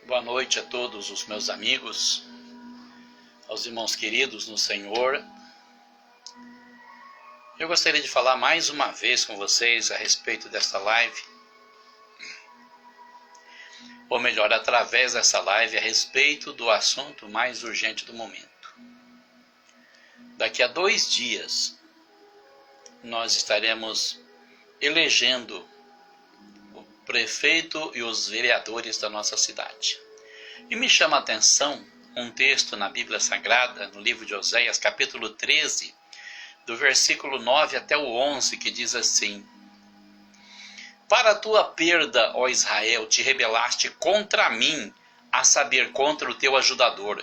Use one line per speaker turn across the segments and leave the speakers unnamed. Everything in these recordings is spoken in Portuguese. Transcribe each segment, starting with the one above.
Boa noite a todos os meus amigos, aos irmãos queridos no Senhor. Eu gostaria de falar mais uma vez com vocês a respeito desta live, ou melhor, através dessa live, a respeito do assunto mais urgente do momento. Daqui a 2 dias, nós estaremos elegendo o prefeito e os vereadores da nossa cidade. E me chama a atenção um texto na Bíblia Sagrada, no livro de Oséias, capítulo 13, do versículo 9 até o 11, que diz assim: Para a tua perda, ó Israel, te rebelaste contra mim, a saber, contra o teu ajudador.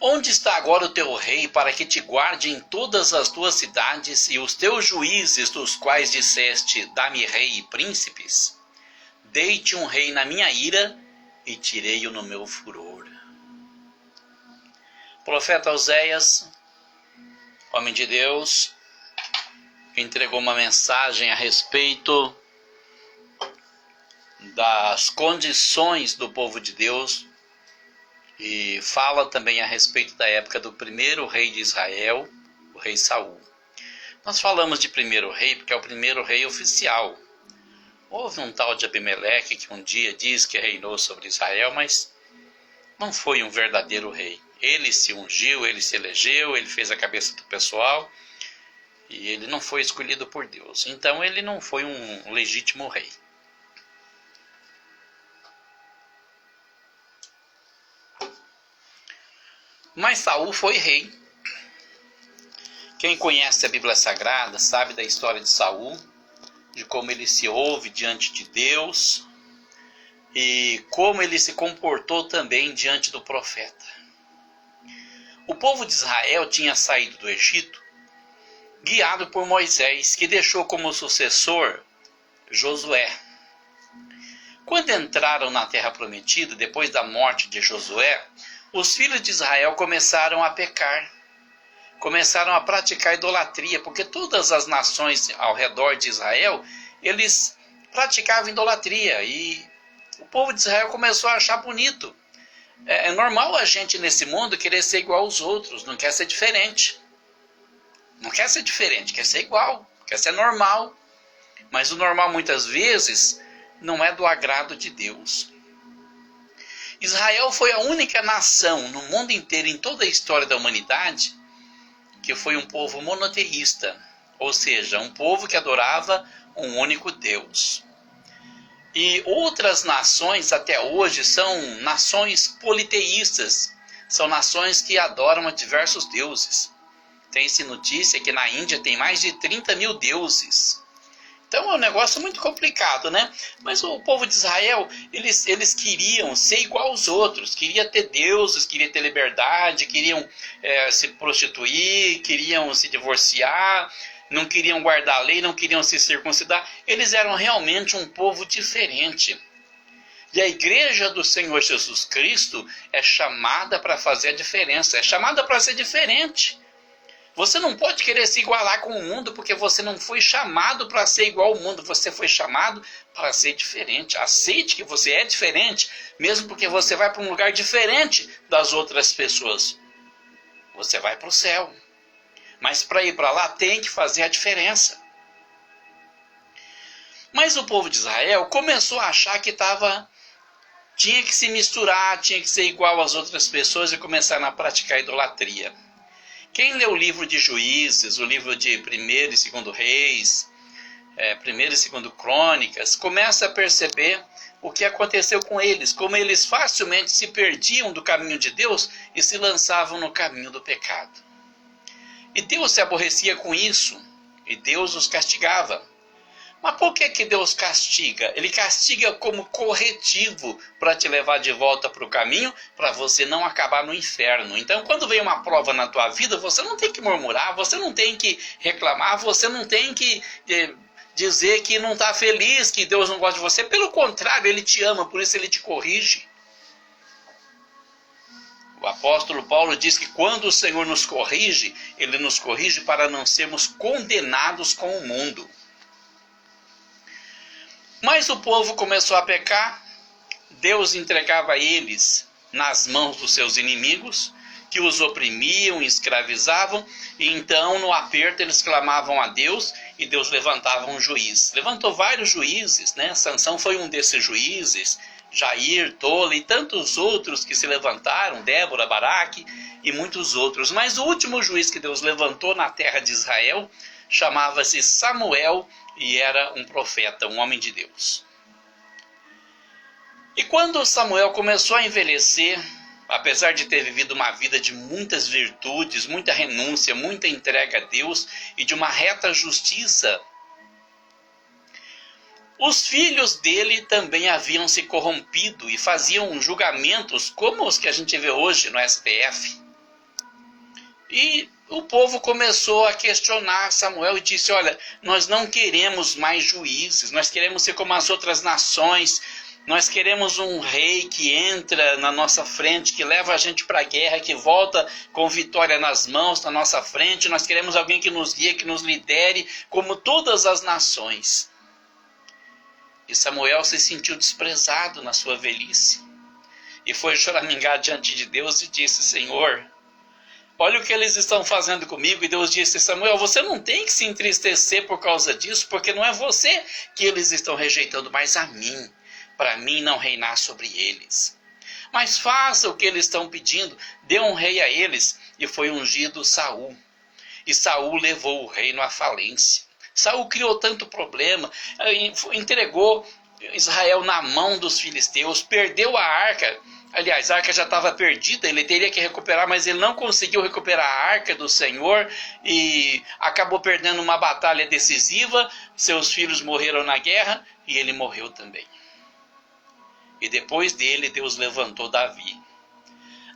Onde está agora o teu rei, para que te guarde em todas as tuas cidades, e os teus juízes, dos quais disseste, dá-me rei e príncipes? Dei-te um rei na minha ira, e tirei-o no meu furor. Profeta Oséias, homem de Deus, entregou uma mensagem a respeito das condições do povo de Deus, e fala também a respeito da época do primeiro rei de Israel, o rei Saul. Nós falamos de primeiro rei porque é o primeiro rei oficial. Houve um tal de Abimeleque que um dia diz que reinou sobre Israel, mas não foi um verdadeiro rei. Ele se ungiu, ele se elegeu, ele fez a cabeça do pessoal e ele não foi escolhido por Deus. Então ele não foi um legítimo rei. Mas Saul foi rei. Quem conhece a Bíblia Sagrada sabe da história de Saul, de como ele se ouve diante de Deus e como ele se comportou também diante do profeta. O povo de Israel tinha saído do Egito guiado por Moisés, que deixou como sucessor Josué. Quando entraram na terra prometida, depois da morte de Josué, os filhos de Israel começaram a pecar, começaram a praticar idolatria, porque todas as nações ao redor de Israel, eles praticavam idolatria, e o povo de Israel começou a achar bonito. É normal a gente nesse mundo querer ser igual aos outros, não quer ser diferente. Não quer ser diferente, quer ser igual, quer ser normal. Mas o normal muitas vezes não é do agrado de Deus. Israel foi a única nação no mundo inteiro, em toda a história da humanidade, que foi um povo monoteísta, ou seja, um povo que adorava um único Deus. E outras nações até hoje são nações politeístas, são nações que adoram a diversos deuses. Tem-se notícia que na Índia tem mais de 30 mil deuses. Então é um negócio muito complicado, né? Mas o povo de Israel, eles queriam ser igual aos outros, queriam ter deuses, queriam ter liberdade, queriam se prostituir, queriam se divorciar, não queriam guardar a lei, não queriam se circuncidar. Eles eram realmente um povo diferente. E a igreja do Senhor Jesus Cristo é chamada para fazer a diferença, é chamada para ser diferente. Você não pode querer se igualar com o mundo, porque você não foi chamado para ser igual ao mundo, você foi chamado para ser diferente. Aceite que você é diferente, mesmo porque você vai para um lugar diferente das outras pessoas. Você vai para o céu. Mas para ir para lá tem que fazer a diferença. Mas o povo de Israel começou a achar que tinha que se misturar, tinha que ser igual às outras pessoas e começaram a praticar idolatria. Quem lê o livro de Juízes, o livro de 1º e 2º Reis, 1º e 2º Crônicas, começa a perceber o que aconteceu com eles, como eles facilmente se perdiam do caminho de Deus e se lançavam no caminho do pecado. E Deus se aborrecia com isso, e Deus os castigava. Mas por que Deus castiga? Ele castiga como corretivo para te levar de volta para o caminho, para você não acabar no inferno. Então, quando vem uma prova na tua vida, você não tem que murmurar, você não tem que reclamar, você não tem que dizer que não está feliz, que Deus não gosta de você. Pelo contrário, Ele te ama, por isso Ele te corrige. O apóstolo Paulo diz que quando o Senhor nos corrige, Ele nos corrige para não sermos condenados com o mundo. Mas o povo começou a pecar, Deus entregava eles nas mãos dos seus inimigos, que os oprimiam e escravizavam, e então no aperto eles clamavam a Deus, e Deus levantava um juiz. Levantou vários juízes, né? Sansão foi um desses juízes, Jair, Tola e tantos outros que se levantaram, Débora, Baraque e muitos outros. Mas o último juiz que Deus levantou na terra de Israel chamava-se Samuel e era um profeta, um homem de Deus. E quando Samuel começou a envelhecer, apesar de ter vivido uma vida de muitas virtudes, muita renúncia, muita entrega a Deus e de uma reta justiça, os filhos dele também haviam se corrompido e faziam julgamentos como os que a gente vê hoje no STF. E o povo começou a questionar Samuel e disse: olha, nós não queremos mais juízes, nós queremos ser como as outras nações, nós queremos um rei que entra na nossa frente, que leva a gente para a guerra, que volta com vitória nas mãos na nossa frente, nós queremos alguém que nos guie, que nos lidere, como todas as nações. E Samuel se sentiu desprezado na sua velhice. E foi choramingar diante de Deus e disse: Senhor, olha o que eles estão fazendo comigo. E Deus disse: Samuel, você não tem que se entristecer por causa disso, porque não é você que eles estão rejeitando, mas a mim, para mim não reinar sobre eles. Mas faça o que eles estão pedindo, dê um rei a eles. E foi ungido Saul. E Saul levou o reino à falência. Saul criou tanto problema, entregou Israel na mão dos filisteus, perdeu a arca. Aliás, a arca já estava perdida, ele teria que recuperar, mas ele não conseguiu recuperar a arca do Senhor e acabou perdendo uma batalha decisiva. Seus filhos morreram na guerra e ele morreu também. E depois dele, Deus levantou Davi.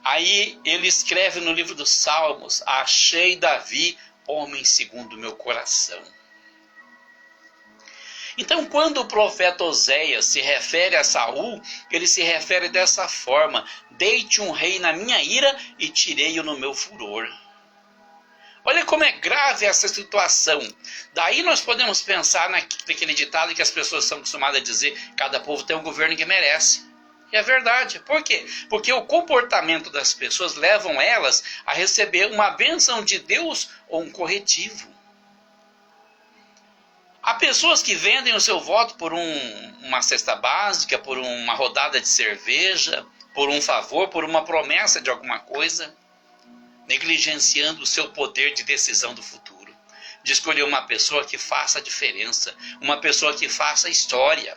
Aí ele escreve no livro dos Salmos: achei Davi, homem segundo o meu coração. Então, quando o profeta Oséias se refere a Saul, ele se refere dessa forma: deite um rei na minha ira e tirei-o no meu furor. Olha como é grave essa situação. Daí nós podemos pensar naquele ditado que as pessoas são acostumadas a dizer: cada povo tem um governo que merece. E é verdade. Por quê? Porque o comportamento das pessoas levam elas a receber uma bênção de Deus ou um corretivo. Há pessoas que vendem o seu voto por uma cesta básica, por uma rodada de cerveja, por um favor, por uma promessa de alguma coisa, negligenciando o seu poder de decisão do futuro, de escolher uma pessoa que faça a diferença, uma pessoa que faça história.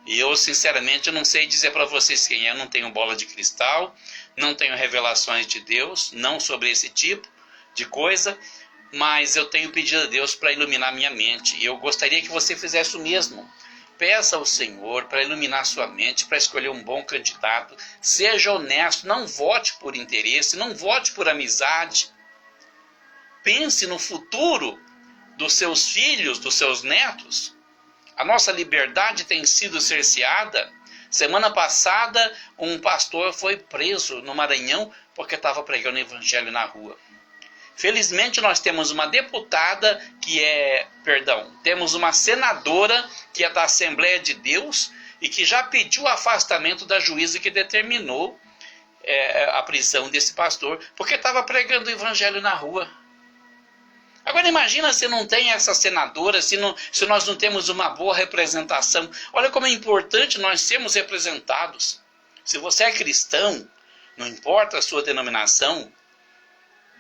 E eu, sinceramente, não sei dizer para vocês quem é, não tenho bola de cristal, não tenho revelações de Deus, não sobre esse tipo de coisa, mas eu tenho pedido a Deus para iluminar minha mente. E eu gostaria que você fizesse o mesmo. Peça ao Senhor para iluminar sua mente, para escolher um bom candidato. Seja honesto, não vote por interesse, não vote por amizade. Pense no futuro dos seus filhos, dos seus netos. A nossa liberdade tem sido cerceada. Semana passada, um pastor foi preso no Maranhão porque estava pregando o evangelho na rua. Felizmente nós temos uma deputada temos uma senadora que é da Assembleia de Deus e que já pediu o afastamento da juíza que determinou a prisão desse pastor, porque estava pregando o evangelho na rua. Agora imagina se não tem essa senadora, se nós não temos uma boa representação. Olha como é importante nós sermos representados. Se você é cristão, não importa a sua denominação,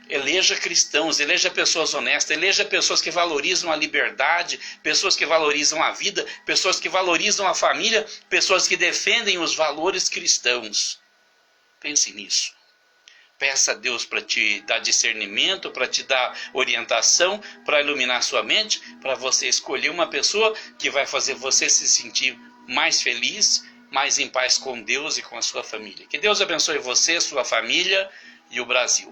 eleja cristãos, eleja pessoas honestas, eleja pessoas que valorizam a liberdade, pessoas que valorizam a vida, pessoas que valorizam a família, pessoas que defendem os valores cristãos. Pense nisso. Peça a Deus para te dar discernimento, para te dar orientação, para iluminar sua mente, para você escolher uma pessoa que vai fazer você se sentir mais feliz, mais em paz com Deus e com a sua família. Que Deus abençoe você, sua família e o Brasil.